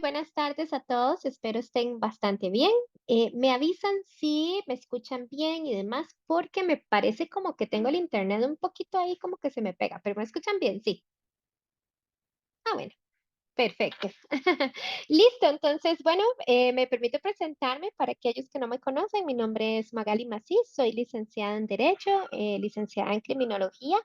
buenas tardes a todos, espero estén bastante bien. Me avisan si me escuchan bien y demás, porque me parece como que tengo el internet un poquito ahí como que se me pega, pero me escuchan bien, sí. Bueno. Perfecto. Listo, entonces, bueno, me permito presentarme para aquellos que no me conocen. Mi nombre es Magali Macís, soy licenciada en Derecho, licenciada en Criminología,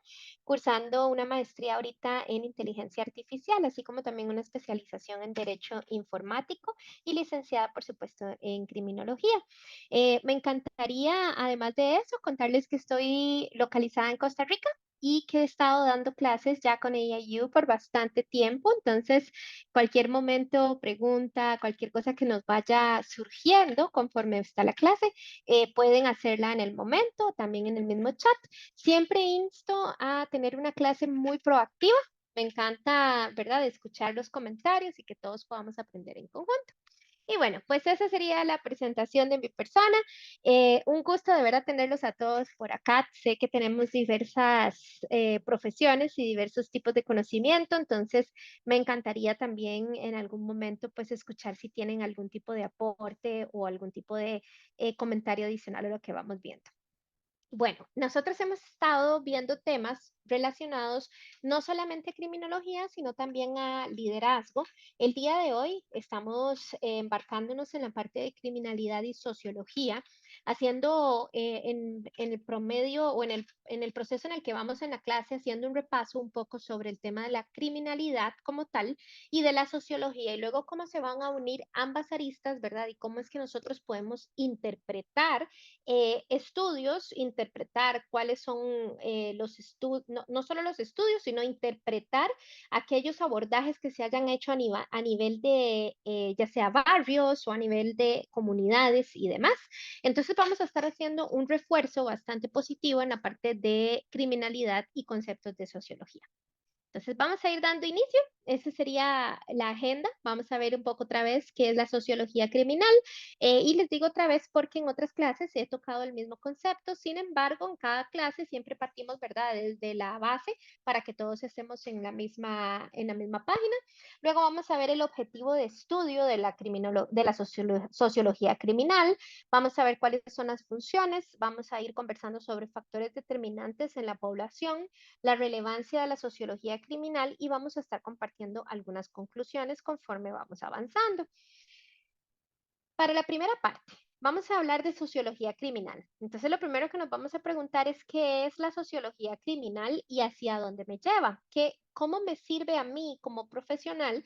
cursando una maestría ahorita en Inteligencia Artificial, así como también una especialización en Derecho Informático y licenciada, por supuesto, en Criminología. Me encantaría, además de eso, contarles que estoy localizada en Costa Rica y que he estado dando clases ya con AIU por bastante tiempo. Entonces, cualquier momento, pregunta, cualquier cosa que nos vaya surgiendo conforme está la clase, pueden hacerla en el momento, también en el mismo chat. Siempre insto a tener una clase muy proactiva. Me encanta, ¿verdad?, escuchar los comentarios y que todos podamos aprender en conjunto. Y bueno, pues esa sería la presentación de mi persona. Un gusto de verdad tenerlos a todos por acá. Sé que tenemos diversas profesiones y diversos tipos de conocimiento, entonces me encantaría también en algún momento pues escuchar si tienen algún tipo de aporte o algún tipo de comentario adicional a lo que vamos viendo. Bueno, nosotros hemos estado viendo temas relacionados no solamente a criminología, sino también a liderazgo. El día de hoy estamos embarcándonos en la parte de criminalidad y sociología, haciendo en el promedio o en el proceso en el que vamos en la clase, haciendo un repaso un poco sobre el tema de la criminalidad como tal y de la sociología, y luego cómo se van a unir ambas aristas, ¿verdad? Y cómo es que nosotros podemos interpretar estudios, interpretar cuáles son los estudios, no solo los estudios, sino interpretar aquellos abordajes que se hayan hecho a nivel de ya sea barrios o a nivel de comunidades y demás. Entonces vamos a estar haciendo un refuerzo bastante positivo en la parte de criminalidad y conceptos de sociología. Entonces vamos a ir dando inicio. Esa sería la agenda. Vamos a ver un poco otra vez qué es la sociología criminal. Y les digo otra vez porque en otras clases he tocado el mismo concepto. Sin embargo, en cada clase siempre partimos, ¿verdad?, desde la base para que todos estemos en la misma página. Luego vamos a ver el objetivo de estudio de la sociología criminal. Vamos a ver cuáles son las funciones. Vamos a ir conversando sobre factores determinantes en la población, la relevancia de la sociología criminal, y vamos a estar compartiendo algunas conclusiones conforme vamos avanzando. Para la primera parte, vamos a hablar de sociología criminal. Entonces, lo primero que nos vamos a preguntar es qué es la sociología criminal y hacia dónde me lleva, cómo me sirve a mí como profesional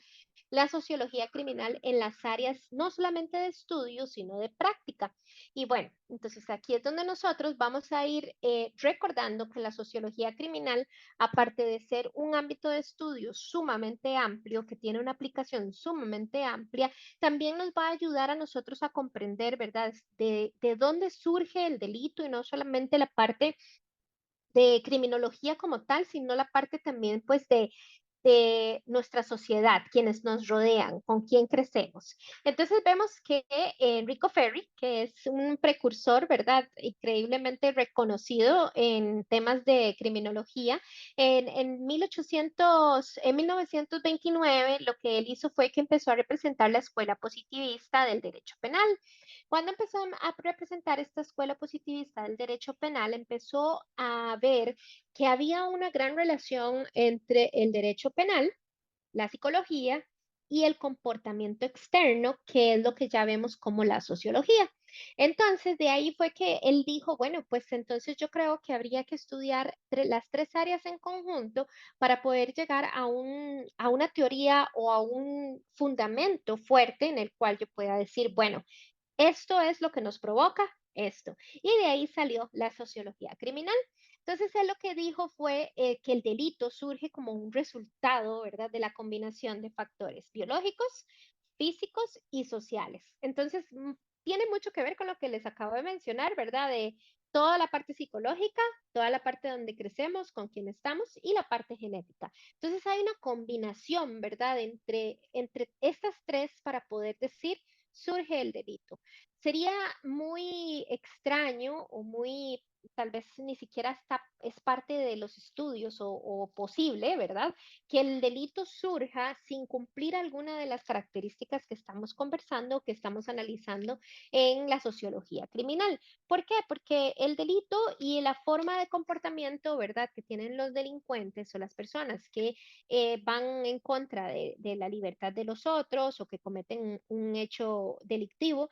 la sociología criminal en las áreas no solamente de estudio, sino de práctica. Y bueno, entonces aquí es donde nosotros vamos a ir recordando que la sociología criminal, aparte de ser un ámbito de estudio sumamente amplio, que tiene una aplicación sumamente amplia, también nos va a ayudar a nosotros a comprender, ¿verdad?, de dónde surge el delito y no solamente la parte de criminología como tal, sino la parte también pues de nuestra sociedad, quienes nos rodean, con quién crecemos. Entonces vemos que Enrico Ferri, que es un precursor, ¿verdad?, increíblemente reconocido en temas de criminología, en 1929 lo que él hizo fue que empezó a representar la escuela positivista del derecho penal. Cuando empezó a representar esta escuela positivista del derecho penal, empezó a ver que había una gran relación entre el derecho penal, la psicología y el comportamiento externo, que es lo que ya vemos como la sociología. Entonces, de ahí fue que él dijo, bueno, pues entonces yo creo que habría que estudiar las tres áreas en conjunto para poder llegar a una teoría o a un fundamento fuerte en el cual yo pueda decir, bueno, esto es lo que nos provoca esto. Y de ahí salió la sociología criminal. Entonces, él lo que dijo fue que el delito surge como un resultado, ¿verdad?, de la combinación de factores biológicos, físicos y sociales. Entonces, tiene mucho que ver con lo que les acabo de mencionar, ¿verdad? De toda la parte psicológica, toda la parte donde crecemos, con quién estamos y la parte genética. Entonces, hay una combinación, ¿verdad?, entre estas tres para poder decir surge el delito. Sería muy extraño o muy tal vez ni siquiera es parte de los estudios o posible, ¿verdad? Que el delito surja sin cumplir alguna de las características que estamos conversando, que estamos analizando en la sociología criminal. ¿Por qué? Porque el delito y la forma de comportamiento, ¿verdad?, que tienen los delincuentes o las personas que van en contra de la libertad de los otros o que cometen un hecho delictivo,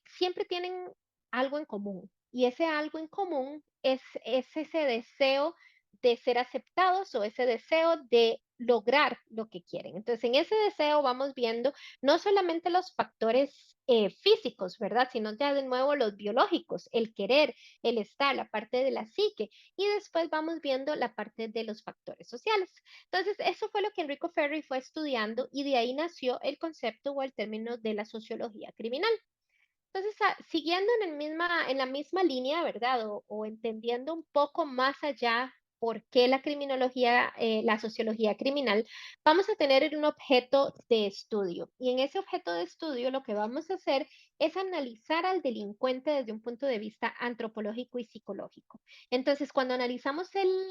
siempre tienen algo en común. Y ese algo en común es ese deseo de ser aceptados o ese deseo de lograr lo que quieren. Entonces, en ese deseo vamos viendo no solamente los factores físicos, ¿verdad? Sino ya de nuevo los biológicos, el querer, el estar, la parte de la psique, y después vamos viendo la parte de los factores sociales. Entonces, eso fue lo que Enrico Ferri fue estudiando y de ahí nació el concepto o el término de la sociología criminal. Entonces, siguiendo en la misma línea, ¿verdad? O entendiendo un poco más allá por qué la criminología, la sociología criminal, vamos a tener un objeto de estudio. Y en ese objeto de estudio lo que vamos a hacer es analizar al delincuente desde un punto de vista antropológico y psicológico. Entonces, cuando analizamos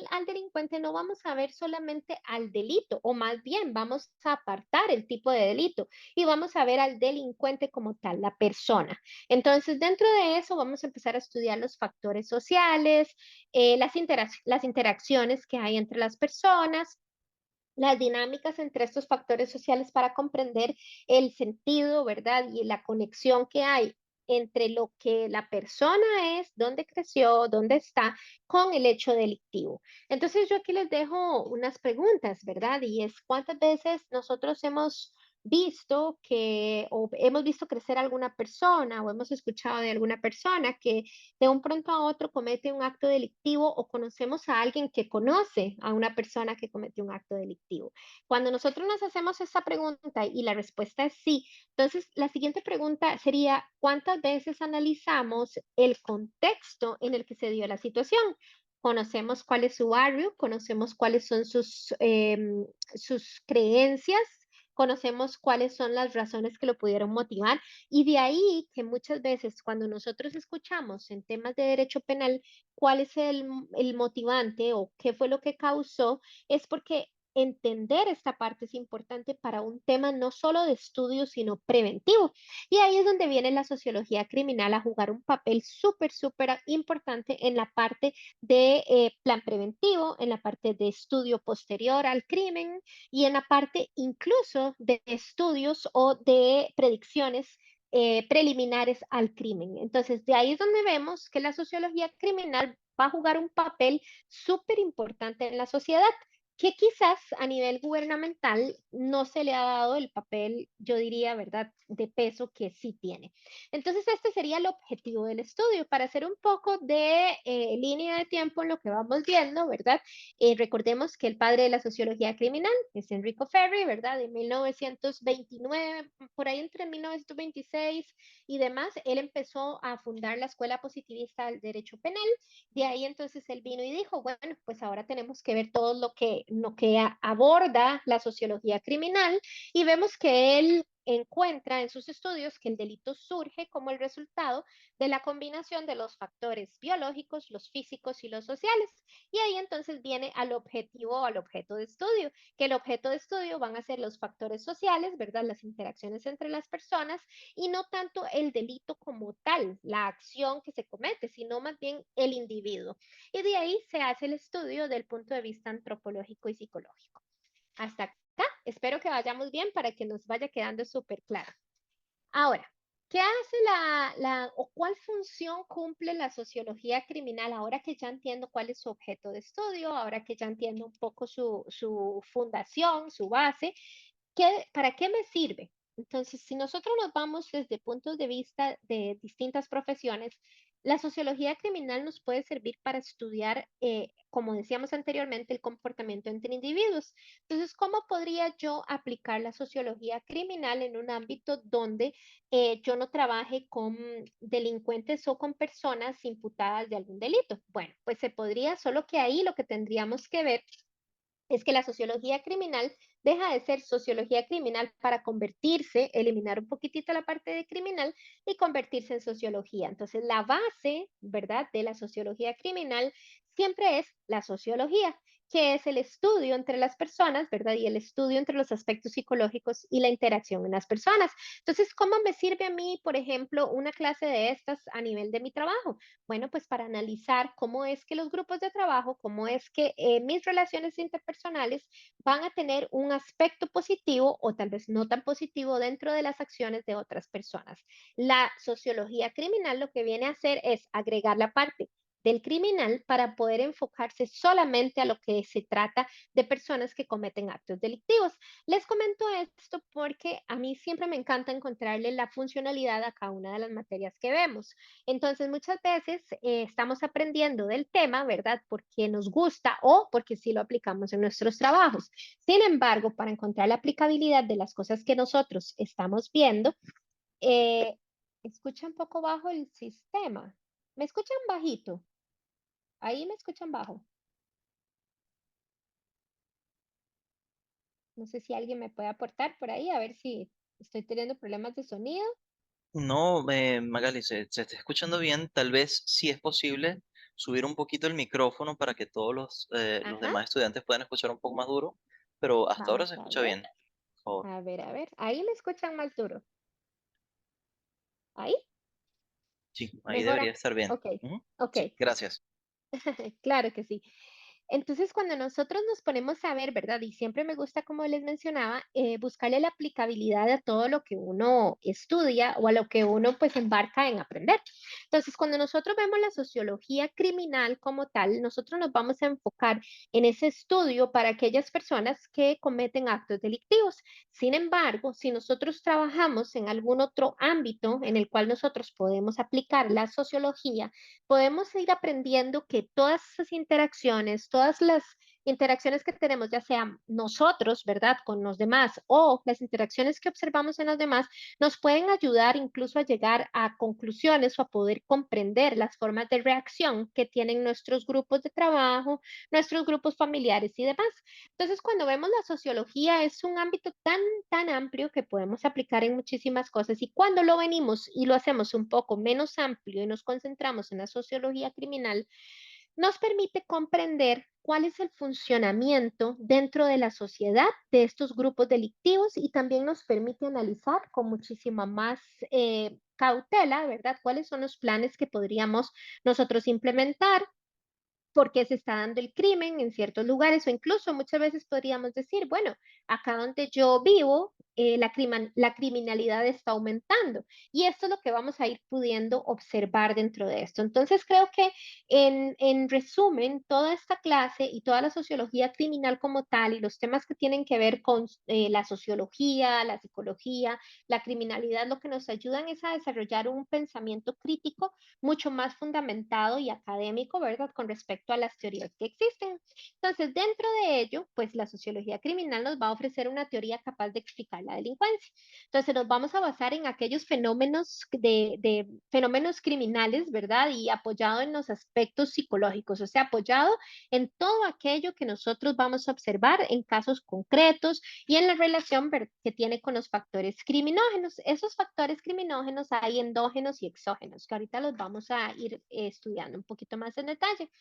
al delincuente, no vamos a ver solamente al delito, o más bien vamos a apartar el tipo de delito y vamos a ver al delincuente como tal, la persona. Entonces, dentro de eso vamos a empezar a estudiar los factores sociales, las interacciones que hay entre las personas, las dinámicas entre estos factores sociales para comprender el sentido, ¿verdad? Y la conexión que hay entre lo que la persona es, dónde creció, dónde está, con el hecho delictivo. Entonces yo aquí les dejo unas preguntas, ¿verdad? Y es cuántas veces nosotros hemos visto que, o hemos visto crecer a alguna persona, o hemos escuchado de alguna persona que de un pronto a otro comete un acto delictivo o conocemos a alguien que conoce a una persona que cometió un acto delictivo. Cuando nosotros nos hacemos esa pregunta y la respuesta es sí, entonces la siguiente pregunta sería, ¿cuántas veces analizamos el contexto en el que se dio la situación? Conocemos cuál es su barrio, conocemos cuáles son sus creencias, conocemos cuáles son las razones que lo pudieron motivar y de ahí que muchas veces cuando nosotros escuchamos en temas de derecho penal cuál es el motivante o qué fue lo que causó, es porque entender esta parte es importante para un tema no solo de estudio, sino preventivo. Y ahí es donde viene la sociología criminal a jugar un papel súper, súper importante en la parte de plan preventivo, en la parte de estudio posterior al crimen y en la parte incluso de estudios o de predicciones preliminares al crimen. Entonces, de ahí es donde vemos que la sociología criminal va a jugar un papel súper importante en la sociedad, que quizás a nivel gubernamental no se le ha dado el papel, yo diría, ¿verdad?, de peso que sí tiene. Entonces, este sería el objetivo del estudio, para hacer un poco de línea de tiempo en lo que vamos viendo, ¿verdad? Recordemos que el padre de la sociología criminal es Enrico Ferri, ¿verdad? De 1929, por ahí entre 1926 y demás, él empezó a fundar la Escuela Positivista del Derecho Penal. De ahí entonces él vino y dijo, bueno, pues ahora tenemos que ver todo lo que aborda la sociología criminal y vemos que él encuentra en sus estudios que el delito surge como el resultado de la combinación de los factores biológicos, los físicos y los sociales. Y ahí entonces viene al objetivo o al objeto de estudio, que el objeto de estudio van a ser los factores sociales, ¿verdad? Las interacciones entre las personas y no tanto el delito como tal, la acción que se comete, sino más bien el individuo. Y de ahí se hace el estudio del punto de vista antropológico y psicológico. Hasta acá, espero que vayamos bien para que nos vaya quedando súper claro. Ahora, ¿qué hace o cuál función cumple la sociología criminal ahora que ya entiendo cuál es su objeto de estudio, ahora que ya entiendo un poco su fundación, su base? ¿Para qué me sirve? Entonces, si nosotros nos vamos desde puntos de vista de distintas profesiones, la sociología criminal nos puede servir para estudiar, como decíamos anteriormente, el comportamiento entre individuos. Entonces, ¿cómo podría yo aplicar la sociología criminal en un ámbito donde yo no trabaje con delincuentes o con personas imputadas de algún delito? Bueno, pues se podría, solo que ahí lo que tendríamos que ver es que la sociología criminal deja de ser sociología criminal para convertirse, eliminar un poquitito la parte de criminal y convertirse en sociología. Entonces, la base, ¿verdad?, de la sociología criminal siempre es la sociología, que es el estudio entre las personas, ¿verdad? Y el estudio entre los aspectos psicológicos y la interacción en las personas. Entonces, ¿cómo me sirve a mí, por ejemplo, una clase de estas a nivel de mi trabajo? Bueno, pues para analizar cómo es que los grupos de trabajo, cómo es que mis relaciones interpersonales van a tener un aspecto positivo o tal vez no tan positivo dentro de las acciones de otras personas. La sociología criminal lo que viene a hacer es agregar la parte del criminal para poder enfocarse solamente a lo que se trata de personas que cometen actos delictivos. Les comento esto porque a mí siempre me encanta encontrarle la funcionalidad a cada una de las materias que vemos. Entonces, muchas veces estamos aprendiendo del tema, ¿verdad? Porque nos gusta o porque sí lo aplicamos en nuestros trabajos. Sin embargo, para encontrar la aplicabilidad de las cosas que nosotros estamos viendo, eh, escucha un poco bajo el sistema. ¿Me escuchan bajito? Ahí me escuchan bajo. No sé si alguien me puede aportar por ahí, a ver si estoy teniendo problemas de sonido. No, Magali, se está escuchando bien. Tal vez, si es posible, subir un poquito el micrófono para que todos los Ajá, demás estudiantes puedan escuchar un poco más duro, pero hasta ahora vamos se a escucha ver. bien. Por favor. A ver, a ver. Ahí me escuchan más duro. Ahí, Sí, ahí debería mejora. estar bien. Ok, Ujú. ok. Sí, gracias. Claro que sí. Entonces, cuando nosotros nos ponemos a ver, ¿verdad? Y siempre me gusta, como les mencionaba, buscarle la aplicabilidad a todo lo que uno estudia o a lo que uno pues embarca en aprender. Entonces, cuando nosotros vemos la sociología criminal como tal, nosotros nos vamos a enfocar en ese estudio para aquellas personas que cometen actos delictivos. Sin embargo, si nosotros trabajamos en algún otro ámbito en el cual nosotros podemos aplicar la sociología, podemos ir aprendiendo que todas esas interacciones, todas las interacciones que tenemos, ya sean nosotros, ¿verdad?, con los demás o las interacciones que observamos en los demás, nos pueden ayudar incluso a llegar a conclusiones o a poder comprender las formas de reacción que tienen nuestros grupos de trabajo, nuestros grupos familiares y demás. Entonces, cuando vemos la sociología, es un ámbito tan amplio que podemos aplicar en muchísimas cosas y cuando lo venimos y lo hacemos un poco menos amplio y nos concentramos en la sociología criminal, nos permite comprender cuál es el funcionamiento dentro de la sociedad de estos grupos delictivos y también nos permite analizar con muchísima más cautela, ¿verdad? ¿Cuáles son los planes que podríamos nosotros implementar? Por qué se está dando el crimen en ciertos lugares o incluso muchas veces podríamos decir, bueno, acá donde yo vivo, la criminalidad está aumentando y esto es lo que vamos a ir pudiendo observar dentro de esto. Entonces creo que en resumen, toda esta clase y toda la sociología criminal como tal y los temas que tienen que ver con la sociología, la psicología, la criminalidad, lo que nos ayudan es a desarrollar un pensamiento crítico mucho más fundamentado y académico, ¿verdad? Con respecto a las teorías que existen. Entonces, dentro de ello, pues la sociología criminal nos va a ofrecer una teoría capaz de explicar la delincuencia. Entonces, nos vamos a basar en aquellos fenómenos de fenómenos criminales, ¿verdad? Y apoyado en los aspectos psicológicos, o sea, apoyado en todo aquello que nosotros vamos a observar en casos concretos y en la relación que tiene con los factores criminógenos. Esos factores criminógenos hay endógenos y exógenos, que ahorita los vamos a ir estudiando un poquito más en detalle.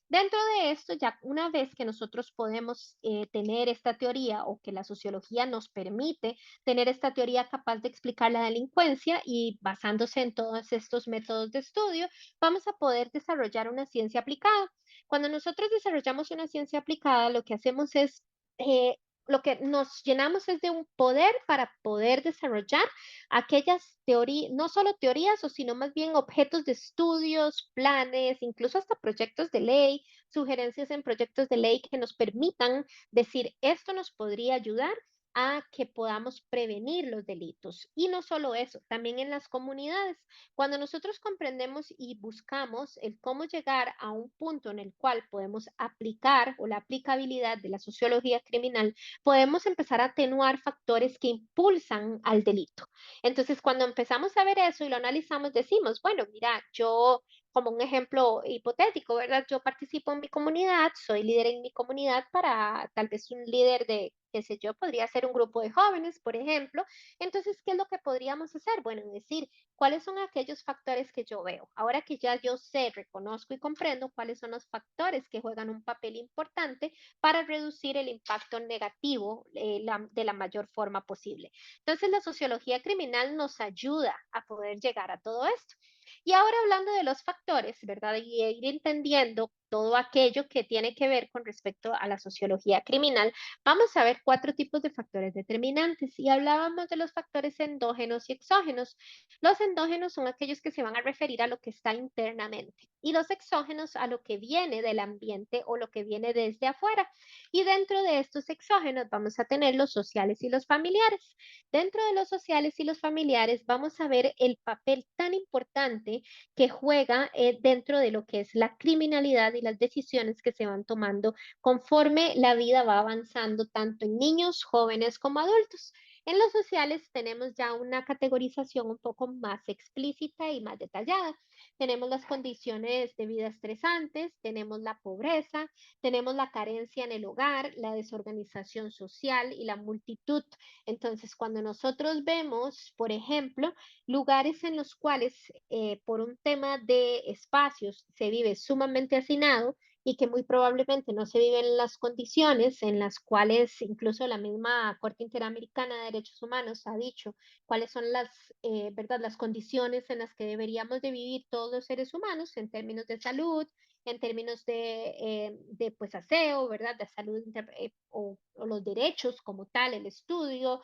Dentro de esto, ya una vez que nosotros podemos tener esta teoría o que la sociología nos permite tener esta teoría capaz de explicar la delincuencia y basándose en todos estos métodos de estudio, vamos a poder desarrollar una ciencia aplicada. Cuando nosotros desarrollamos una ciencia aplicada, lo que hacemos es eh, lo que nos llenamos es de un poder para poder desarrollar aquellas teorías, no solo teorías, o sino más bien objetos de estudios, planes, incluso hasta proyectos de ley, sugerencias en proyectos de ley que nos permitan decir esto nos podría ayudar a que podamos prevenir los delitos. Y no solo eso, también en las comunidades. Cuando nosotros comprendemos y buscamos el cómo llegar a un punto en el cual podemos aplicar o la aplicabilidad de la sociología criminal, podemos empezar a atenuar factores que impulsan al delito. Entonces, cuando empezamos a ver eso y lo analizamos, decimos, bueno, mira, yo como un ejemplo hipotético, ¿verdad? Yo participo en mi comunidad, soy líder en mi comunidad para tal vez un líder de, qué sé yo, podría ser un grupo de jóvenes, por ejemplo. Entonces, ¿qué es lo que podríamos hacer? Bueno, decir, ¿cuáles son aquellos factores que yo veo? Ahora que ya yo sé, reconozco y comprendo cuáles son los factores que juegan un papel importante para reducir el impacto negativo de la mayor forma posible. Entonces, la sociología criminal nos ayuda a poder llegar a todo esto. Y ahora hablando de los factores, ¿verdad? Y ir entendiendo todo aquello que tiene que ver con respecto a la sociología criminal, vamos a ver cuatro tipos de factores determinantes. Y hablábamos de los factores endógenos y exógenos. Los endógenos son aquellos que se van a referir a lo que está internamente y los exógenos a lo que viene del ambiente o lo que viene desde afuera. Y dentro de estos exógenos vamos a tener los sociales y los familiares. Dentro de los sociales y los familiares vamos a ver el papel tan importante que juega dentro de lo que es la criminalidad y las decisiones que se van tomando conforme la vida va avanzando tanto en niños, jóvenes como adultos. En los sociales tenemos ya una categorización un poco más explícita y más detallada. Tenemos las condiciones de vida estresantes, tenemos la pobreza, tenemos la carencia en el hogar, la desorganización social y la multitud. Entonces, cuando nosotros vemos, por ejemplo, lugares en los cuales por un tema de espacios se vive sumamente hacinado y que muy probablemente no se viven las condiciones en las cuales incluso la misma Corte Interamericana de Derechos Humanos ha dicho cuáles son ¿verdad? Las condiciones en las que deberíamos de vivir todos los seres humanos en términos de salud, en términos de pues aseo, ¿verdad? De salud o los derechos como tal, el estudio.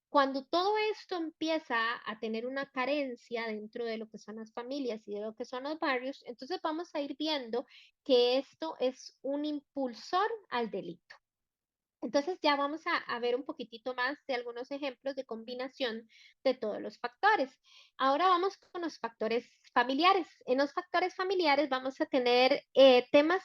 Cuando todo esto empieza a tener una carencia dentro de lo que son las familias y de lo que son los barrios, entonces vamos a ir viendo que esto es un impulsor al delito. Entonces ya vamos a ver un poquitito más de algunos ejemplos de combinación de todos los factores. Ahora vamos con los factores familiares. En los factores familiares vamos a tener temas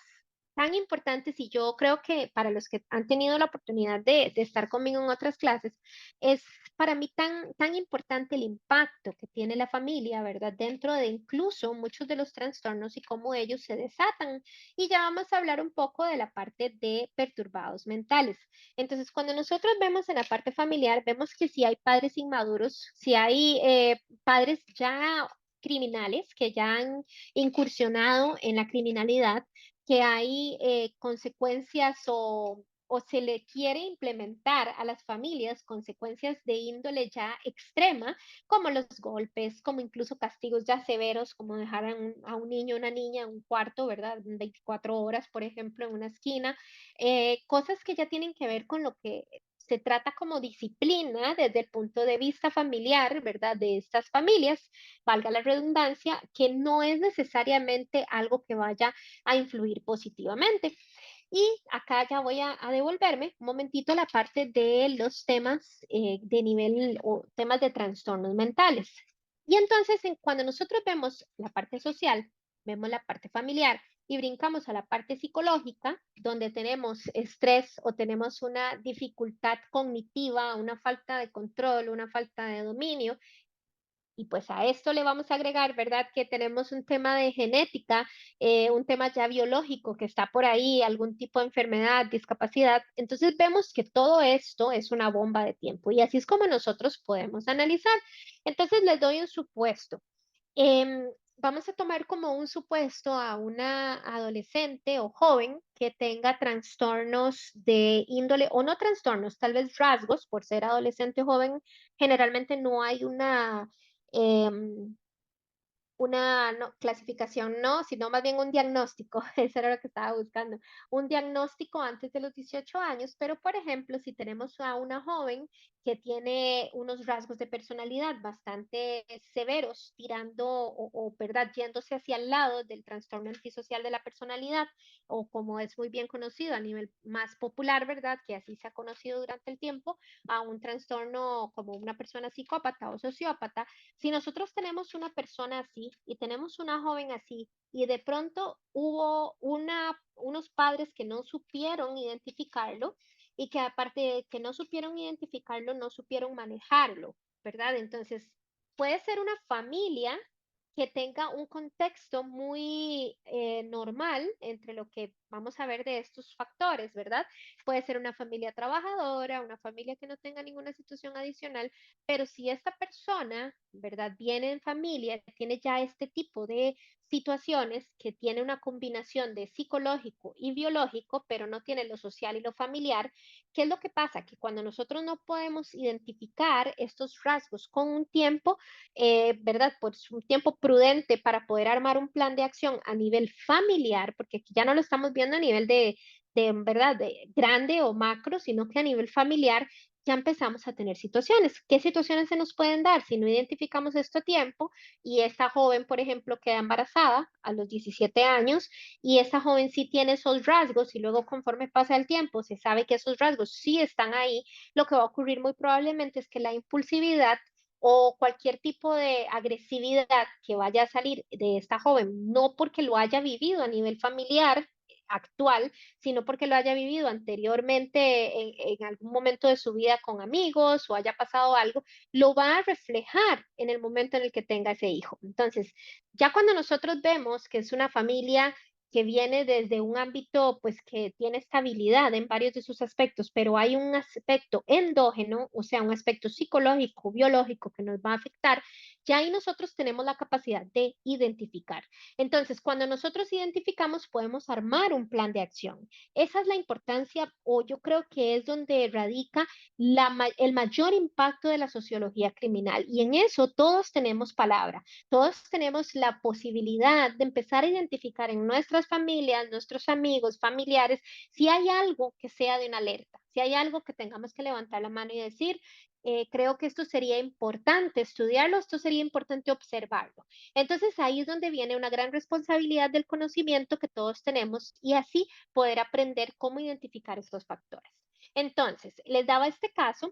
tan importantes y yo creo que para los que han tenido la oportunidad de estar conmigo en otras clases, es para mí tan importante el impacto que tiene la familia, ¿verdad? Dentro de incluso muchos de los trastornos y cómo ellos se desatan. Y ya vamos a hablar un poco de la parte de perturbados mentales. Entonces, cuando nosotros vemos en la parte familiar, vemos que si hay padres inmaduros, si hay padres ya criminales que ya han incursionado en la criminalidad, que hay consecuencias o se le quiere implementar a las familias consecuencias de índole ya extrema, como los golpes, como incluso castigos ya severos, como dejar a un niño o una niña en un cuarto, ¿verdad? 24 horas, por ejemplo, en una esquina, cosas que ya tienen que ver con lo que se trata como disciplina desde el punto de vista familiar, ¿verdad? De estas familias, valga la redundancia, que no es necesariamente algo que vaya a influir positivamente. Y acá ya voy a devolverme un momentito a la parte de los temas de nivel o temas de trastornos mentales. Y entonces, cuando nosotros vemos la parte social, vemos la parte familiar y brincamos a la parte psicológica, donde tenemos estrés o tenemos una dificultad cognitiva, una falta de control, una falta de dominio, y pues a esto le vamos a agregar, ¿verdad? Que tenemos un tema de genética, un tema ya biológico que está por ahí, algún tipo de enfermedad, discapacidad. Entonces vemos que todo esto es una bomba de tiempo y así es como nosotros podemos analizar. Entonces les doy un supuesto. Vamos a tomar como un supuesto a una adolescente o joven que tenga trastornos de índole, o no trastornos, tal vez rasgos, por ser adolescente o joven, generalmente no hay em, una clasificación, no, sino más bien un diagnóstico, eso era lo que estaba buscando, un diagnóstico antes de los 18 años, pero por ejemplo, si tenemos a una joven que tiene unos rasgos de personalidad bastante severos, tirando ¿verdad?, yéndose hacia el lado del trastorno antisocial de la personalidad, o como es muy bien conocido a nivel más popular, ¿verdad?, que así se ha conocido durante el tiempo, a un trastorno como una persona psicópata o sociópata. Si nosotros tenemos una persona así y tenemos una joven así y de pronto hubo unos padres que no supieron identificarlo y que aparte de que no supieron identificarlo, no supieron manejarlo, ¿verdad? Entonces, puede ser una familia que tenga un contexto muy normal entre lo que vamos a ver de estos factores, ¿verdad? Puede ser una familia trabajadora, una familia que no tenga ninguna situación adicional, pero si esta persona, ¿verdad? Viene en familia, tiene ya este tipo de situaciones que tiene una combinación de psicológico y biológico, pero no tiene lo social y lo familiar, ¿qué es lo que pasa? Que cuando nosotros no podemos identificar estos rasgos con un tiempo, ¿verdad? Pues un tiempo prudente para poder armar un plan de acción a nivel familiar, porque aquí ya no lo estamos viendo a nivel ¿verdad? De grande o macro, sino que a nivel familiar ya empezamos a tener situaciones. ¿Qué situaciones se nos pueden dar si no identificamos esto a tiempo y esta joven, por ejemplo, queda embarazada a los 17 años y esta joven sí tiene esos rasgos y luego conforme pasa el tiempo se sabe que esos rasgos sí están ahí? Lo que va a ocurrir muy probablemente es que la impulsividad o cualquier tipo de agresividad que vaya a salir de esta joven, no porque lo haya vivido a nivel familiar actual, sino porque lo haya vivido anteriormente en algún momento de su vida con amigos o haya pasado algo, lo va a reflejar en el momento en el que tenga ese hijo. Entonces, ya cuando nosotros vemos que es una familia que viene desde un ámbito, pues que tiene estabilidad en varios de sus aspectos, pero hay un aspecto endógeno, o sea, un aspecto psicológico, biológico que nos va a afectar, ya ahí nosotros tenemos la capacidad de identificar. Entonces, cuando nosotros identificamos, podemos armar un plan de acción. Esa es la importancia, o yo creo que es donde radica el mayor impacto de la sociología criminal. Y en eso todos tenemos palabra. Todos tenemos la posibilidad de empezar a identificar en nuestras familias, nuestros amigos, familiares, si hay algo que sea de una alerta, si hay algo que tengamos que levantar la mano y decir, creo que esto sería importante estudiarlo, esto sería importante observarlo. Entonces ahí es donde viene una gran responsabilidad del conocimiento que todos tenemos y así poder aprender cómo identificar estos factores. Entonces, les daba este caso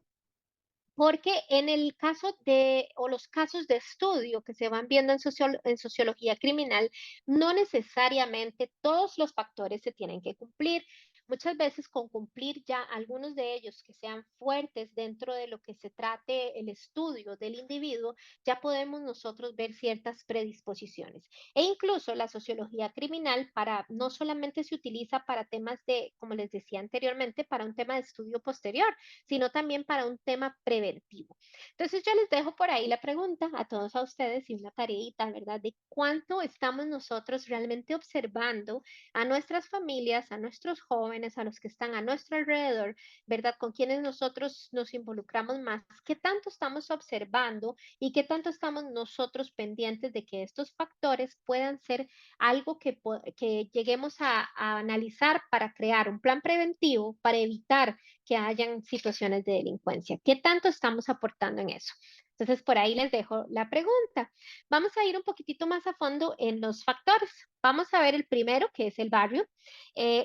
porque en el caso de, o los casos de estudio que se van viendo en sociología criminal, no necesariamente todos los factores se tienen que cumplir. Muchas veces con cumplir ya algunos de ellos que sean fuertes dentro de lo que se trate el estudio del individuo, ya podemos nosotros ver ciertas predisposiciones. E incluso la sociología criminal para no solamente se utiliza para temas de, como les decía anteriormente, para un tema de estudio posterior, sino también para un tema preventivo. Entonces yo les dejo por ahí la pregunta a todos a ustedes y una tareita, ¿verdad? De cuánto estamos nosotros realmente observando a nuestras familias, a nuestros jóvenes, a los que están a nuestro alrededor, ¿verdad? Con quienes nosotros nos involucramos más, qué tanto estamos observando y qué tanto estamos nosotros pendientes de que estos factores puedan ser algo que lleguemos a analizar para crear un plan preventivo para evitar que hayan situaciones de delincuencia. ¿Qué tanto estamos aportando en eso? Entonces, por ahí les dejo la pregunta. Vamos a ir un poquitito más a fondo en los factores. Vamos a ver el primero, que es el barrio.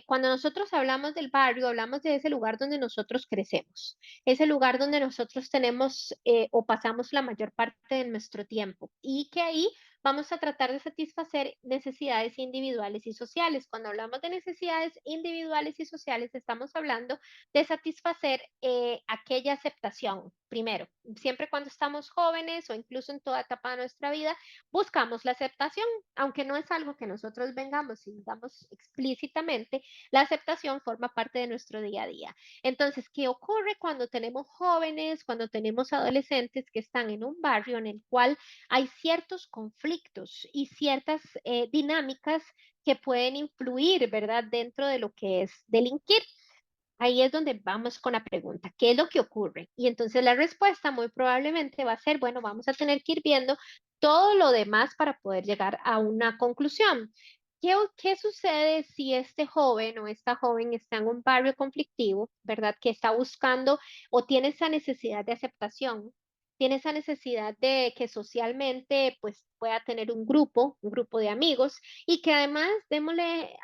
Cuando nosotros hablamos del barrio, hablamos de ese lugar donde nosotros crecemos, ese lugar donde nosotros tenemos o pasamos la mayor parte de nuestro tiempo y que ahí vamos a tratar de satisfacer necesidades individuales y sociales. Cuando hablamos de necesidades individuales y sociales, estamos hablando de satisfacer aquella aceptación. Primero, siempre cuando estamos jóvenes o incluso en toda etapa de nuestra vida, buscamos la aceptación, aunque no es algo que nosotros vengamos y digamos explícitamente, la aceptación forma parte de nuestro día a día. Entonces, ¿qué ocurre cuando tenemos jóvenes, cuando tenemos adolescentes que están en un barrio en el cual hay ciertos conflictos y ciertas dinámicas que pueden influir, ¿verdad?, dentro de lo que es delinquir? Ahí es donde vamos con la pregunta, ¿qué es lo que ocurre? Y entonces la respuesta muy probablemente va a ser, bueno, vamos a tener que ir viendo todo lo demás para poder llegar a una conclusión. ¿Qué sucede si este joven o esta joven está en un barrio conflictivo, ¿verdad? Que está buscando o tiene esa necesidad de aceptación, tiene esa necesidad de que socialmente pues pueda tener un grupo de amigos y que además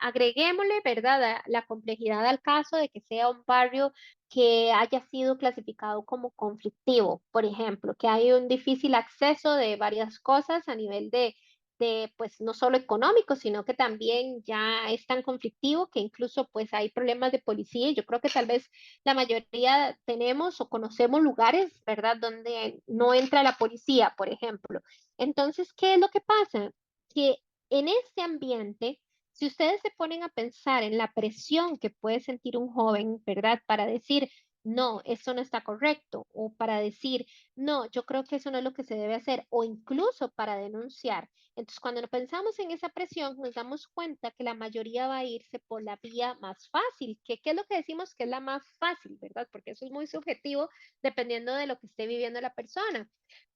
agreguémosle, ¿verdad?, la complejidad al caso de que sea un barrio que haya sido clasificado como conflictivo, por ejemplo, que hay un difícil acceso de varias cosas a nivel de, pues, no solo económico, sino que también ya es tan conflictivo que incluso, pues, hay problemas de policía. Y yo creo que tal vez la mayoría tenemos o conocemos lugares, ¿verdad?, donde no entra la policía, por ejemplo. Entonces, ¿qué es lo que pasa? Que en este ambiente, si ustedes se ponen a pensar en la presión que puede sentir un joven, ¿verdad?, para decir, no, eso no está correcto, o para decir, no, yo creo que eso no es lo que se debe hacer, o incluso para denunciar. Entonces, cuando no pensamos en esa presión, nos damos cuenta que la mayoría va a irse por la vía más fácil. ¿Qué es lo que decimos que es la más fácil, verdad? Porque eso es muy subjetivo dependiendo de lo que esté viviendo la persona.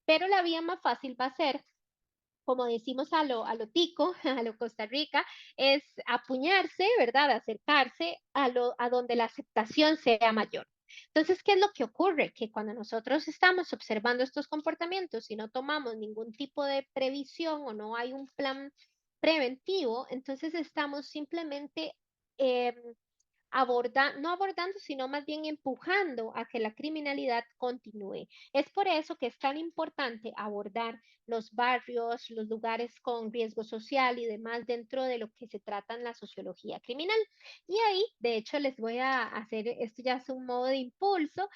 Pero la vía más fácil va a ser, como decimos a lo tico, a lo Costa Rica, es apuñarse, ¿verdad? Acercarse a donde la aceptación sea mayor. Entonces, ¿qué es lo que ocurre? Que cuando nosotros estamos observando estos comportamientos y no tomamos ningún tipo de previsión o no hay un plan preventivo, entonces estamos simplemente em, no abordando, sino más bien empujando a que la criminalidad continúe. Es por eso que es tan importante abordar los barrios, los lugares con riesgo social y demás dentro de lo que se trata en la sociología criminal. Y ahí, de hecho, les voy a hacer, esto ya es un modo de impulso,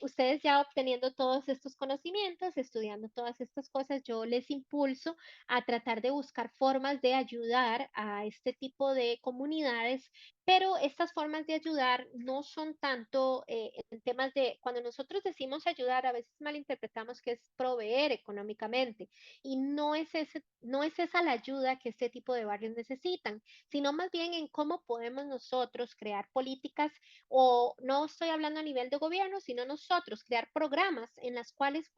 ustedes ya obteniendo todos estos conocimientos, estudiando todas estas cosas, yo les impulso a tratar de buscar formas de ayudar a este tipo de comunidades, pero estas formas de ayudar no son tanto en temas de, cuando nosotros decimos ayudar, a veces malinterpretamos que es proveer económicamente y no es esa la ayuda que este tipo de barrios necesitan, sino más bien en cómo podemos nosotros crear políticas, o no estoy hablando a nivel de gobierno, sino nosotros crear programas en los cuales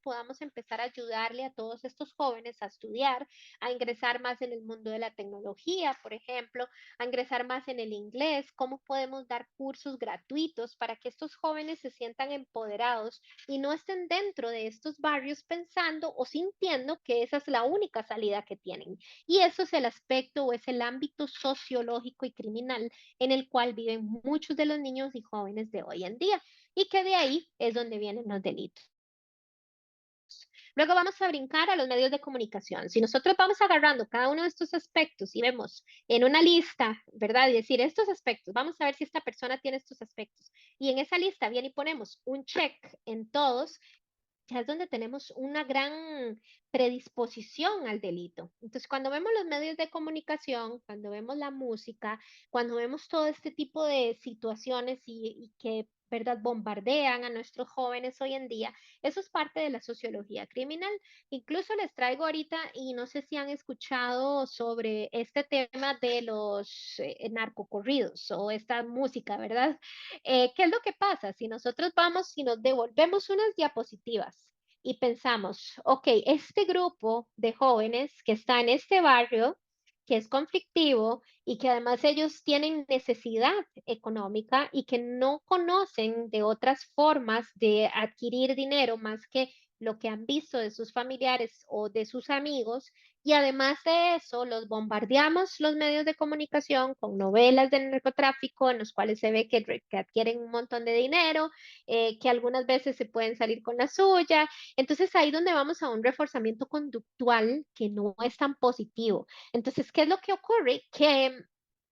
podamos empezar a ayudarle a todos estos jóvenes a estudiar, a ingresar más en el mundo de la tecnología, por ejemplo, a ingresar más en el inglés, cómo podemos dar cursos gratuitos para que estos jóvenes se sientan empoderados y no estén dentro de estos barrios pensando o sintiendo que esa es la única salida que tienen. Y eso es el aspecto o es el ámbito sociológico y criminal en el cual viven muchos de los niños y jóvenes de hoy en día, y que de ahí es donde vienen los delitos. Luego vamos a brincar a los medios de comunicación. Si nosotros vamos agarrando cada uno de estos aspectos y vemos en una lista, ¿verdad? Y decir estos aspectos, vamos a ver si esta persona tiene estos aspectos. Y en esa lista viene y ponemos un check en todos, ya es donde tenemos una gran predisposición al delito. Entonces, cuando vemos los medios de comunicación, cuando vemos la música, cuando vemos todo este tipo de situaciones y que, ¿verdad?, bombardean a nuestros jóvenes hoy en día, eso es parte de la sociología criminal. Incluso les traigo ahorita, y no sé si han escuchado sobre este tema de los narcocorridos o esta música, ¿verdad? ¿Qué es lo que pasa? Si nosotros vamos, si nos devolvemos unas diapositivas y pensamos, ok, este grupo de jóvenes que está en este barrio, que es conflictivo y que además ellos tienen necesidad económica y que no conocen de otras formas de adquirir dinero más que lo que han visto de sus familiares o de sus amigos, y además de eso, los bombardeamos los medios de comunicación con novelas del narcotráfico en los cuales se ve que adquieren un montón de dinero, que algunas veces se pueden salir con la suya. Entonces ahí donde vamos a un reforzamiento conductual que no es tan positivo. Entonces, ¿qué es lo que ocurre? Que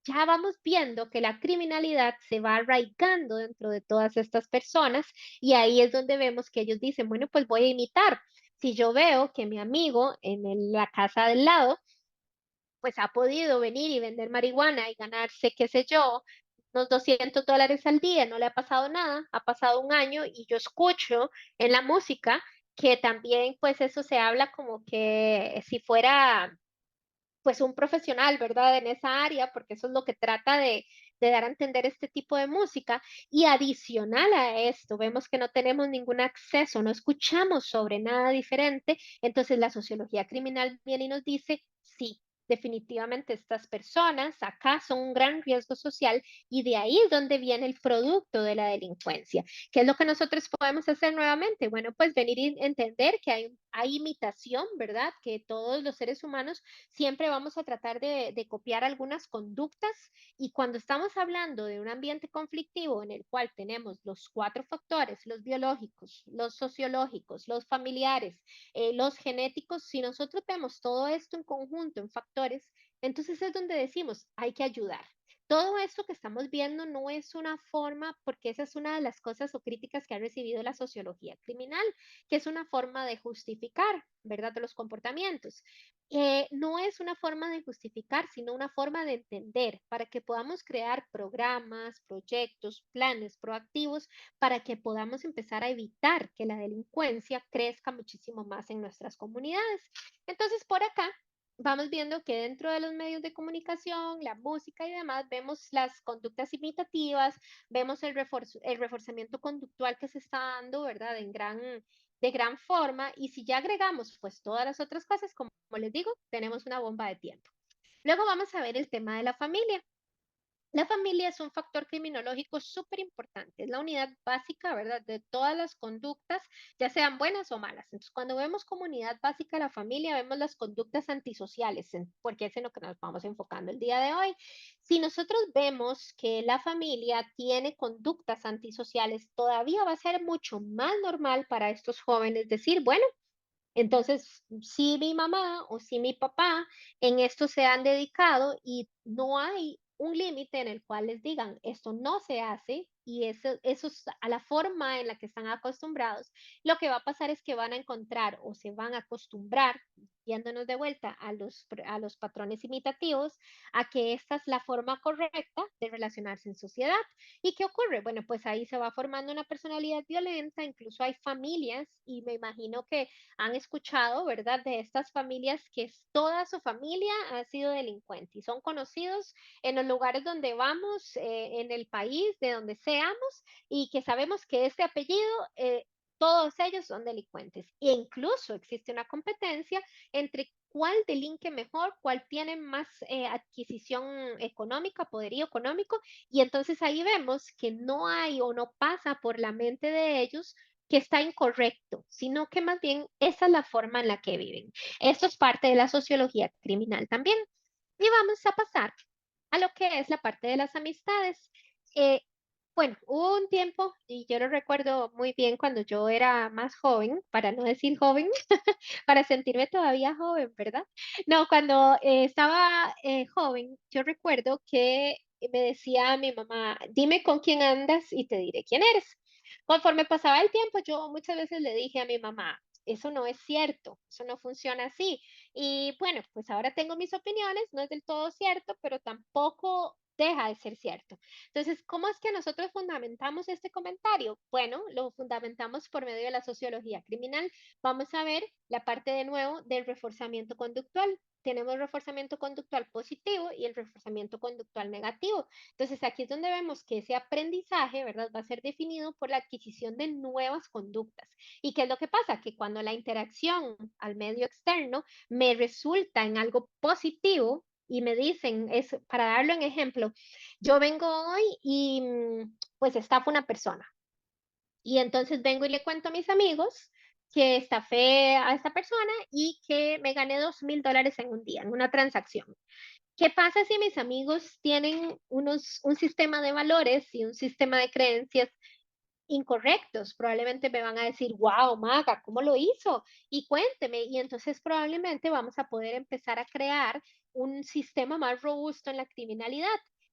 ya vamos viendo que la criminalidad se va arraigando dentro de todas estas personas, y ahí es donde vemos que ellos dicen, bueno, pues voy a imitar. Si yo veo que mi amigo en la casa del lado, pues ha podido venir y vender marihuana y ganarse, qué sé yo, unos $200 al día, no le ha pasado nada, ha pasado un año y yo escucho en la música que también pues eso se habla como que si fuera pues un profesional, ¿verdad? En esa área, porque eso es lo que trata de dar a entender este tipo de música. Y adicional a esto, vemos que no tenemos ningún acceso, no escuchamos sobre nada diferente. Entonces la sociología criminal viene y nos dice, sí, definitivamente estas personas acá son un gran riesgo social, y de ahí es donde viene el producto de la delincuencia. ¿Qué es lo que nosotros podemos hacer nuevamente? Bueno, pues venir y entender que hay un hay imitación, ¿verdad? Que todos los seres humanos siempre vamos a tratar de copiar algunas conductas y cuando estamos hablando de un ambiente conflictivo en el cual tenemos los cuatro factores, los biológicos, los sociológicos, los familiares, los genéticos, si nosotros vemos todo esto en conjunto, en factores, entonces es donde decimos, hay que ayudar. Todo esto que estamos viendo no es una forma, porque esa es una de las cosas o críticas que ha recibido la sociología criminal, que es una forma de justificar, ¿verdad?, de los comportamientos. No es una forma de justificar, sino una forma de entender para que podamos crear programas, proyectos, planes proactivos para que podamos empezar a evitar que la delincuencia crezca muchísimo más en nuestras comunidades. Entonces, por acá vamos viendo que dentro de los medios de comunicación, la música y demás, vemos las conductas imitativas, vemos el reforzamiento conductual que se está dando, ¿verdad? De gran forma. Y si ya agregamos pues todas las otras cosas, como les digo, tenemos una bomba de tiempo. Luego vamos a ver el tema de la familia. La familia es un factor criminológico súper importante, es la unidad básica, ¿verdad?, de todas las conductas, ya sean buenas o malas. Entonces, cuando vemos como unidad básica la familia, vemos las conductas antisociales, porque es en lo que nos vamos enfocando el día de hoy. Si nosotros vemos que la familia tiene conductas antisociales, todavía va a ser mucho más normal para estos jóvenes decir, bueno, entonces, si mi mamá o si mi papá en esto se han dedicado y no hay un límite en el cual les digan esto no se hace y eso es a la forma en la que están acostumbrados, lo que va a pasar es que van a encontrar o se van a acostumbrar, yéndonos de vuelta a los patrones imitativos, a que esta es la forma correcta de relacionarse en sociedad. ¿Y qué ocurre? Bueno, pues ahí se va formando una personalidad violenta, incluso hay familias y me imagino que han escuchado, ¿verdad?, de estas familias que toda su familia ha sido delincuente y son conocidos en los lugares donde vamos, en el país, de donde seamos, y que sabemos que este apellido, todos ellos son delincuentes. E incluso existe una competencia entre cuál delinque mejor, cuál tiene más adquisición económica, poderío económico, y entonces ahí vemos que no hay o no pasa por la mente de ellos que está incorrecto, sino que más bien esa es la forma en la que viven. Esto es parte de la sociología criminal también. Y vamos a pasar a lo que es la parte de las amistades. Eh, bueno, hubo un tiempo, y yo lo recuerdo muy bien cuando yo era más joven, para no decir joven, para sentirme todavía joven, ¿verdad? No, cuando estaba joven, yo recuerdo que me decía mi mamá, dime con quién andas y te diré quién eres. Conforme pasaba el tiempo, yo muchas veces le dije a mi mamá, eso no es cierto, eso no funciona así. Y bueno, pues ahora tengo mis opiniones, no es del todo cierto, pero tampoco deja de ser cierto. Entonces, ¿cómo es que nosotros fundamentamos este comentario? Bueno, lo fundamentamos por medio de la sociología criminal. Vamos a ver la parte de nuevo del reforzamiento conductual. Tenemos reforzamiento conductual positivo y el reforzamiento conductual negativo. Entonces, aquí es donde vemos que ese aprendizaje, ¿verdad?, va a ser definido por la adquisición de nuevas conductas. ¿Y qué es lo que pasa? Que cuando la interacción al medio externo me resulta en algo positivo y me dicen, es para darlo en ejemplo, yo vengo hoy y pues estafo una persona. Y entonces vengo y le cuento a mis amigos que estafé a esta persona y que me gané $2,000 en un día, en una transacción. ¿Qué pasa si mis amigos tienen un sistema de valores y un sistema de creencias incorrectos? Probablemente me van a decir, wow, Maga, ¿cómo lo hizo? Y cuénteme. Y entonces probablemente vamos a poder empezar a crear un sistema más robusto en la criminalidad.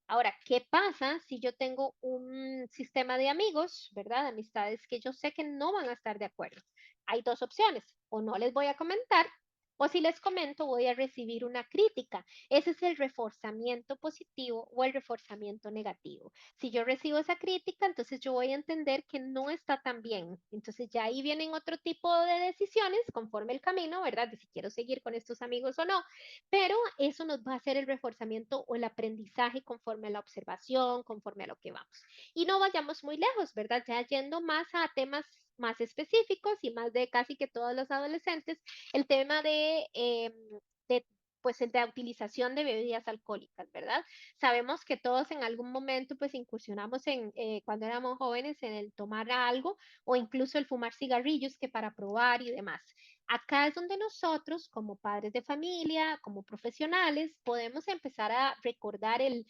Ahora, ¿qué pasa si yo tengo un sistema de amigos, ¿verdad? Amistades que yo sé que no van a estar de acuerdo. Hay dos opciones, o no les voy a comentar, o si les comento voy a recibir una crítica. Ese es el reforzamiento positivo o el reforzamiento negativo. Si yo recibo esa crítica, entonces yo voy a entender que no está tan bien. Entonces ya ahí vienen otro tipo de decisiones conforme el camino, ¿verdad? De si quiero seguir con estos amigos o no. Pero eso nos va a hacer el reforzamiento o el aprendizaje conforme a la observación, conforme a lo que vamos. Y no vayamos muy lejos, ¿verdad? Ya yendo más a temas más específicos y más de casi que todos los adolescentes, el tema de pues de la utilización de bebidas alcohólicas, ¿verdad? Sabemos que todos en algún momento pues incursionamos en, cuando éramos jóvenes, en el tomar algo o incluso el fumar cigarrillos que para probar y demás. Acá es donde nosotros, como padres de familia, como profesionales, podemos empezar a recordar el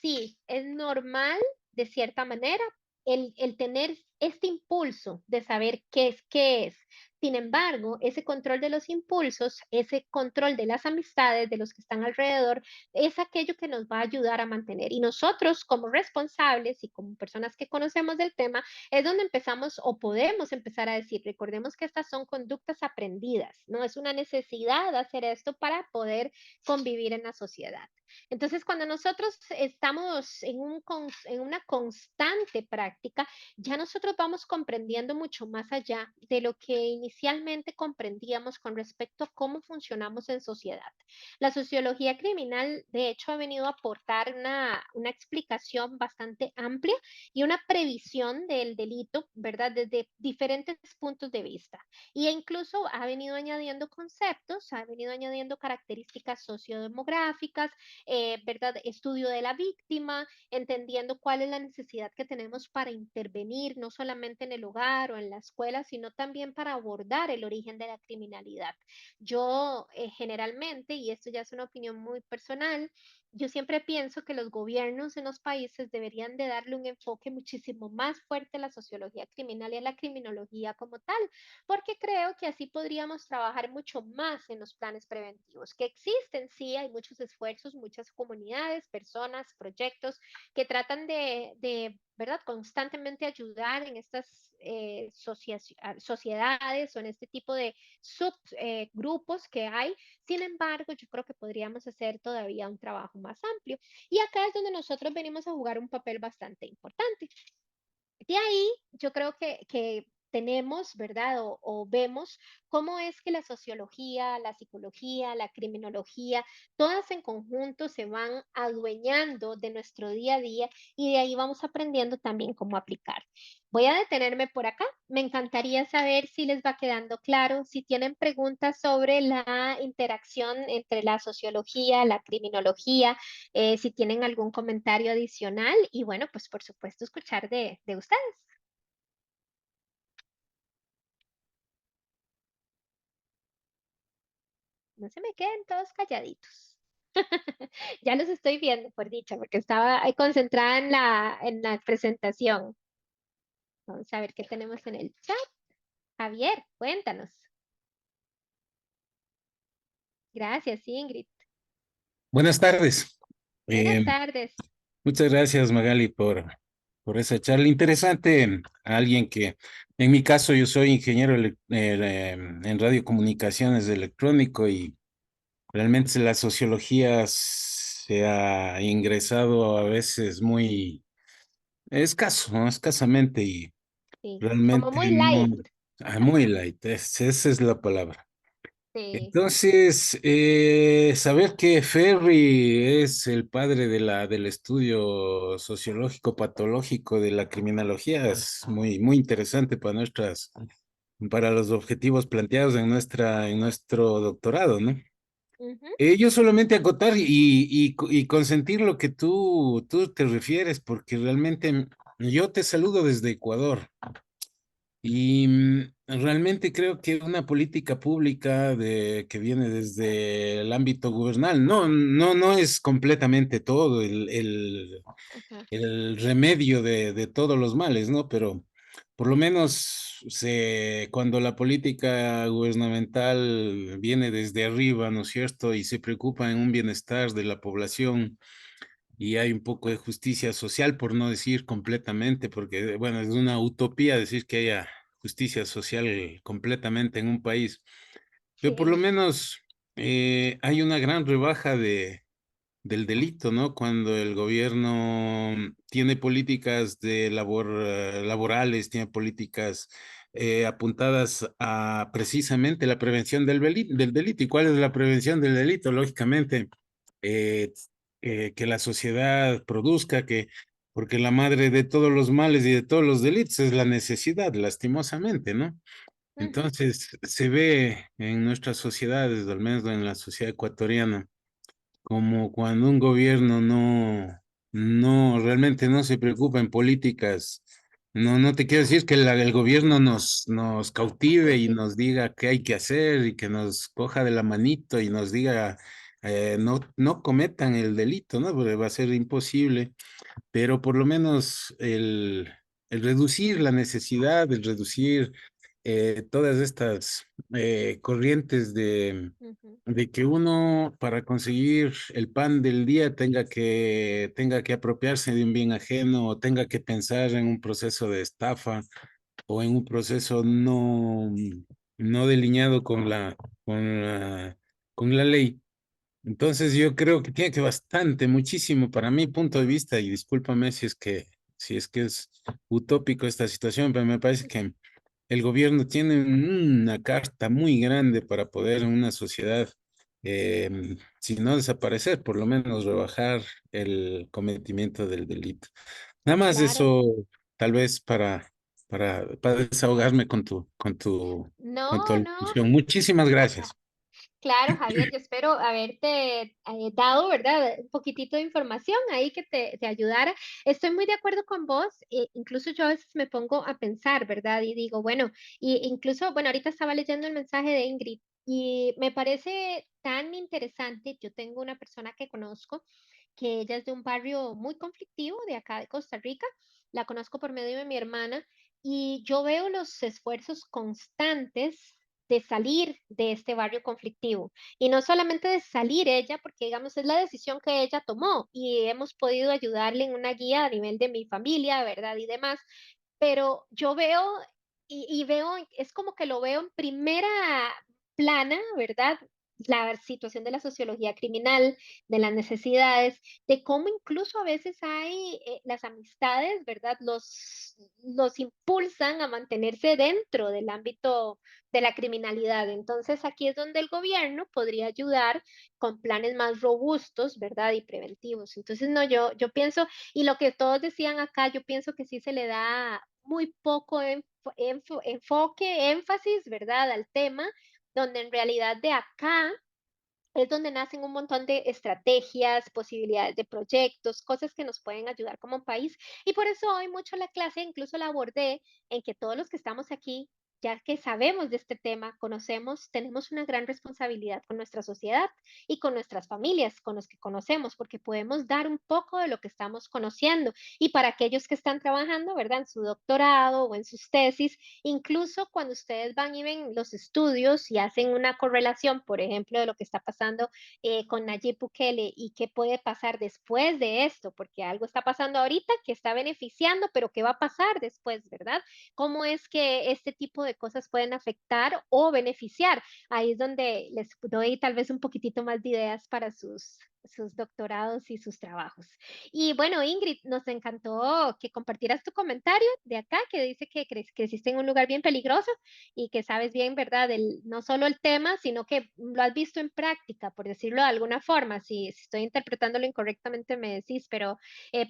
sí, es normal de cierta manera el tener este impulso de saber qué es qué es. Sin embargo, ese control de los impulsos, ese control de las amistades, de los que están alrededor, es aquello que nos va a ayudar a mantener. Y nosotros, como responsables y como personas que conocemos del tema, es donde empezamos o podemos empezar a decir, recordemos que estas son conductas aprendidas, no es una necesidad hacer esto para poder convivir en la sociedad. Entonces, cuando nosotros estamos en una constante práctica, ya nosotros vamos comprendiendo mucho más allá de lo que inicialmente comprendíamos con respecto a cómo funcionamos en sociedad. La sociología criminal, de hecho, ha venido a aportar una explicación bastante amplia y una previsión del delito, ¿verdad? Desde diferentes puntos de vista. Y incluso ha venido añadiendo conceptos, ha venido añadiendo características sociodemográficas, ¿verdad? Estudio de la víctima, entendiendo cuál es la necesidad que tenemos para intervenir, no solamente en el hogar o en la escuela, sino también para abordar el origen de la criminalidad. Yo generalmente, y esto ya es una opinión muy personal, yo siempre pienso que los gobiernos en los países deberían de darle un enfoque muchísimo más fuerte a la sociología criminal y a la criminología como tal, porque creo que así podríamos trabajar mucho más en los planes preventivos, que existen, sí, hay muchos esfuerzos, muchas comunidades, personas, proyectos que tratan de ¿verdad? Constantemente ayudar en estas sociedades o en este tipo de subgrupos que hay. Sin embargo, yo creo que podríamos hacer todavía un trabajo más amplio. Y acá es donde nosotros venimos a jugar un papel bastante importante. De ahí, yo creo que tenemos, ¿verdad? O vemos cómo es que la sociología, la psicología, la criminología, todas en conjunto se van adueñando de nuestro día a día y de ahí vamos aprendiendo también cómo aplicar. Voy a detenerme por acá. Me encantaría saber si les va quedando claro, si tienen preguntas sobre la interacción entre la sociología, la criminología, si tienen algún comentario adicional y bueno, pues por supuesto escuchar de ustedes. No se me queden todos calladitos. Ya los estoy viendo, por dicha, porque estaba ahí concentrada en la presentación. Vamos a ver qué tenemos en el chat. Javier, cuéntanos. Gracias, Ingrid. Buenas tardes. Buenas Eh, tardes. Muchas gracias, Magali, por esa charla interesante. Alguien que, en mi caso, yo soy ingeniero en radiocomunicaciones electrónico y realmente la sociología se ha ingresado a veces muy escaso, ¿no? Escasamente y Sí, como realmente muy no, light. muy light, esa es la palabra. Sí, Entonces, saber que Ferry es el padre del estudio sociológico patológico de la criminología es muy interesante para los objetivos planteados en nuestro doctorado, ¿no? ujú, Yo solamente acotar y consentir lo que tú te refieres, porque realmente yo te saludo desde Ecuador. Y realmente creo que una política pública que viene desde el ámbito gubernal, no es completamente todo ajá, el remedio de todos los males, ¿no? Pero por lo menos cuando la política gubernamental viene desde arriba, ¿no es cierto? Y se preocupa en un bienestar de la población y hay un poco de justicia social, por no decir completamente, porque, bueno, es una utopía decir que haya justicia social completamente en un país, pero por lo sí, menos hay una gran rebaja del delito, ¿no? Cuando el gobierno tiene políticas laborales, tiene políticas apuntadas a precisamente la prevención del delito. ¿Y cuál es la prevención del delito? Lógicamente, eh, que la sociedad produzca, porque la madre de todos los males y de todos los delitos es la necesidad, lastimosamente, ¿no? ujú, Entonces, se ve en nuestras sociedades, al menos en la sociedad ecuatoriana, como cuando un gobierno realmente no se preocupa en políticas No, no te quiero decir que el gobierno nos cautive y Sí, nos diga qué hay que hacer y que nos coja de la manito y nos diga no, no cometan el delito, ¿no? Porque va a ser imposible, pero por lo menos el reducir la necesidad, el reducir todas estas corrientes ujú, de que uno para conseguir el pan del día tenga que apropiarse de un bien ajeno o tenga que pensar en un proceso de estafa o en un proceso no delineado con la ley. Entonces yo creo que tiene que bastante, muchísimo para mi punto de vista, y discúlpame si es que es utópico esta situación, pero me parece que el gobierno tiene una carta muy grande para poder en una sociedad, si no desaparecer, por lo menos rebajar el cometimiento del delito. Nada más claro. eso, tal vez para desahogarme con tu No, no. alusión. Muchísimas gracias. Claro, Javier, yo espero haberte dado, ¿verdad? Un poquitito de información ahí que te ayudara. Estoy muy de acuerdo con vos, incluso yo a veces me pongo a pensar, ¿verdad? Y digo, bueno, y incluso, bueno, ahorita estaba leyendo el mensaje de Ingrid y me parece tan interesante. Yo tengo una persona que conozco que ella es de un barrio muy conflictivo de acá de Costa Rica. La conozco por medio de mi hermana y yo veo los esfuerzos constantes de salir de este barrio conflictivo. Y no solamente de salir ella, porque digamos es la decisión que ella tomó y hemos podido ayudarle en una guía a nivel de mi familia, ¿verdad? Y demás, pero yo veo y veo, es como que lo veo en primera plana, ¿verdad? La situación de la sociología criminal, de las necesidades, de cómo incluso a veces hay las amistades, ¿verdad? Los impulsan a mantenerse dentro del ámbito de la criminalidad. Entonces aquí es donde el gobierno podría ayudar con planes más robustos, ¿verdad? Y preventivos. Entonces, no, yo pienso, y lo que todos decían acá, yo pienso que sí se le da muy poco enfoque, énfasis, ¿verdad? Al tema, donde en realidad de acá es donde nacen un montón de estrategias, posibilidades de proyectos, cosas que nos pueden ayudar como país. Y por eso hoy mucho la clase incluso la abordé en que todos los que estamos aquí, ya que sabemos de este tema, conocemos, tenemos una gran responsabilidad con nuestra sociedad y con nuestras familias, con los que conocemos, porque podemos dar un poco de lo que estamos conociendo. Y para aquellos que están trabajando, ¿verdad? En su doctorado o en sus tesis, incluso cuando ustedes van y ven los estudios y hacen una correlación, por ejemplo, de lo que está pasando con Nayib Bukele y qué puede pasar después de esto, porque algo está pasando ahorita que está beneficiando, pero qué va a pasar después, ¿verdad? ¿Cómo es que este tipo de cosas pueden afectar o beneficiar? Ahí es donde les doy tal vez un poquitito más de ideas para sus doctorados y sus trabajos. Y bueno, Ingrid, nos encantó que compartieras tu comentario de acá, que dice que creciste en un lugar bien peligroso y que sabes bien, ¿verdad? No solo el tema, sino que lo has visto en práctica, por decirlo de alguna forma. Si estoy interpretándolo incorrectamente, me decís, pero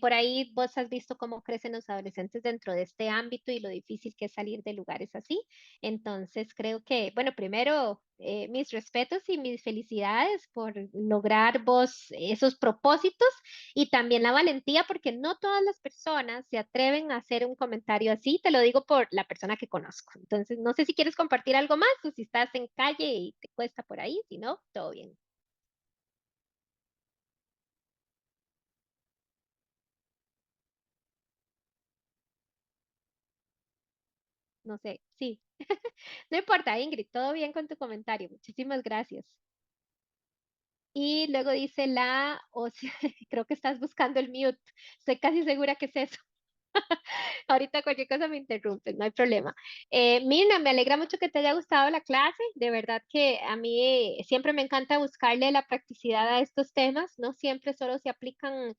por ahí vos has visto cómo crecen los adolescentes dentro de este ámbito y lo difícil que es salir de lugares así. Entonces, creo que, bueno, primero, mis respetos y mis felicidades por lograr vos esos propósitos y también la valentía, porque no todas las personas se atreven a hacer un comentario así, te lo digo por la persona que conozco. Entonces, no sé si quieres compartir algo más o si estás en calle y te cuesta por ahí, si no, todo bien. No sé, sí. No importa, Ingrid, todo bien con tu comentario. Muchísimas gracias. Y luego dice o sea, creo que estás buscando el mute. Estoy casi segura que es eso. Ahorita cualquier cosa me interrumpen, no hay problema. Mirna, me alegra mucho que te haya gustado la clase. De verdad que a mí siempre me encanta buscarle la practicidad a estos temas. No siempre solo se aplican,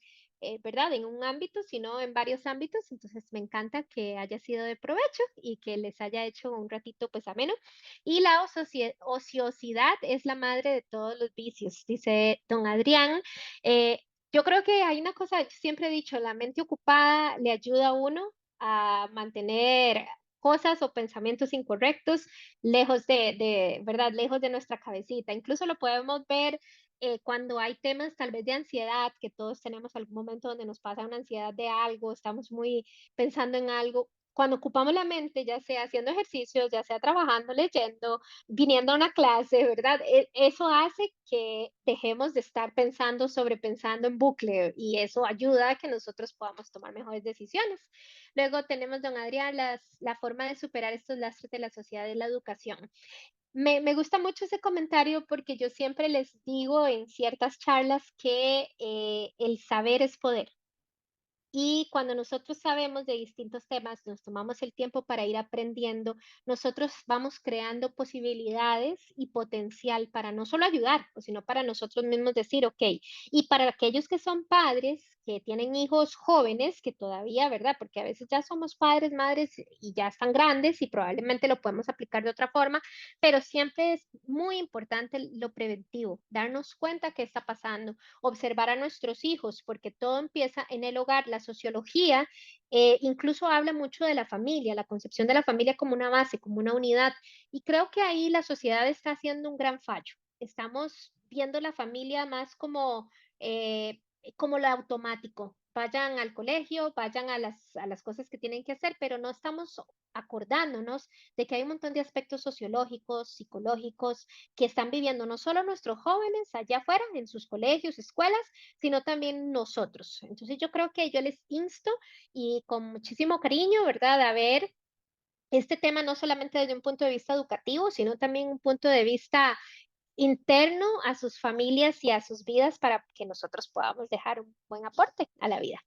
¿verdad? En un ámbito, sino en varios ámbitos. Entonces me encanta que haya sido de provecho y que les haya hecho un ratito pues ameno. Y la ociosidad es la madre de todos los vicios, dice don Adrián. Eh, yo creo que hay una cosa, yo siempre he dicho, la mente ocupada le ayuda a uno a mantener cosas o pensamientos incorrectos lejos ¿verdad? Lejos de nuestra cabecita. Incluso lo podemos ver cuando hay temas tal vez de ansiedad, que todos tenemos algún momento donde nos pasa una ansiedad de algo, estamos muy pensando en algo. cuando ocupamos la mente, ya sea haciendo ejercicios, ya sea trabajando, leyendo, viniendo a una clase, ¿verdad? Eso hace que dejemos de estar pensando, sobrepensando en bucle y eso ayuda a que nosotros podamos tomar mejores decisiones. Luego tenemos, don Adrián, la forma de superar estos lastres de la sociedad es la educación. Me gusta mucho ese comentario porque yo siempre les digo en ciertas charlas que el saber es poder. Y cuando nosotros sabemos de distintos temas, nos tomamos el tiempo para ir aprendiendo, nosotros vamos creando posibilidades y potencial para no solo ayudar, sino para nosotros mismos decir, ok, y para aquellos que son padres, que tienen hijos jóvenes, que todavía, ¿verdad? Porque a veces ya somos padres, madres y ya están grandes y probablemente lo podemos aplicar de otra forma, pero siempre es muy importante lo preventivo, darnos cuenta qué está pasando, observar a nuestros hijos, porque todo empieza en el hogar. La sociología incluso habla mucho de la familia, la concepción de la familia como una base, como una unidad. Y creo que ahí la sociedad está haciendo un gran fallo. Estamos viendo la familia más como lo automático. Vayan al colegio, vayan a las cosas que tienen que hacer, pero no estamos acordándonos de que hay un montón de aspectos sociológicos, psicológicos, que están viviendo no solo nuestros jóvenes allá afuera, en sus colegios, escuelas, sino también nosotros. Entonces yo creo que yo les insto y con muchísimo cariño, ¿verdad? A ver este tema no solamente desde un punto de vista educativo, sino también un punto de vista interno a sus familias y a sus vidas para que nosotros podamos dejar un buen aporte a la vida.